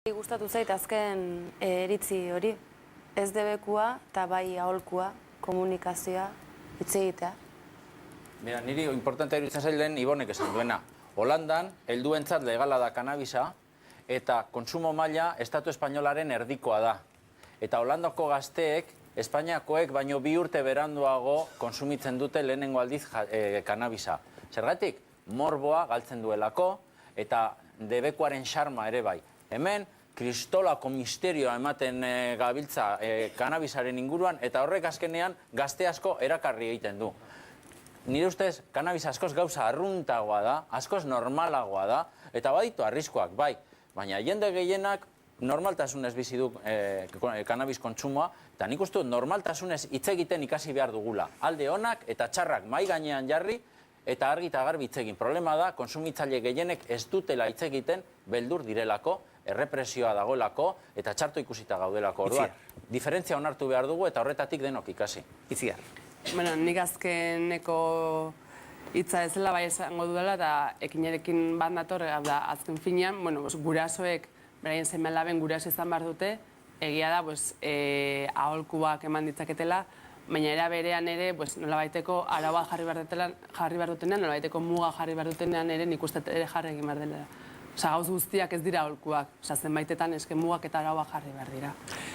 Gustatu zait azken iritzi hori, ez debekua eta bai aholkua, komunikazioa, hitz egitea. Mira, niri importantea iruditzen zailen Ibonek esan duena. Holandan, helduentzat legala da kanabisa eta kontsumo maila estatu espainolaren erdikoa da. Eta Holandako gazteek, Espainiakoek baino 2 urte beranduago konsumitzen dute lehenengo aldiz kanabisa. Zergatik, morboa galtzen duelako eta debekuaren xarma ere bai. Hemen, kristolako misterioa ematen gabiltza kanabisaren inguruan, eta horrek azkenean gazte asko erakarri egiten du. Nire ustez, kanabisa askoz gauza arruntagoa da, askoz normalagoa da, eta baditu arriskoak, bai. Baina jende gehienak normaltasunez bizi du kanabis kontsumoa, eta nik uste dut normaltasunez hitz egiten ikasi behar dugula. Alde onak eta txarrak mahai gainean jarri, eta argi eta garbi hitz egin. Problema da, konsumitzaile gehienek ez dutela hitz egiten beldur direlako, errepresioa dagoelako eta txarto ikusita gaudelako. Orduan, diferentzia onartu behar dugu eta horretatik denok ikasi. Itziar. Bueno, nik azkeneko hitza ez dela bai esango dudala eta ekinerekin bat nator, da azken finean, bueno, gurasoek, beraien seme-alaben guraso izan behar dute, egia da, aholkuak eman ditzaketela, baina era berean ere, nolabaiteko araua jarri behar dutenean, nolabaiteko muga jarri behar dutenean ere nik uste ere jarri egin behar dela. Osa, gauz guztiak ez dira aholkuak, zenbaitetan eske mugak eta araua jarri behar dira.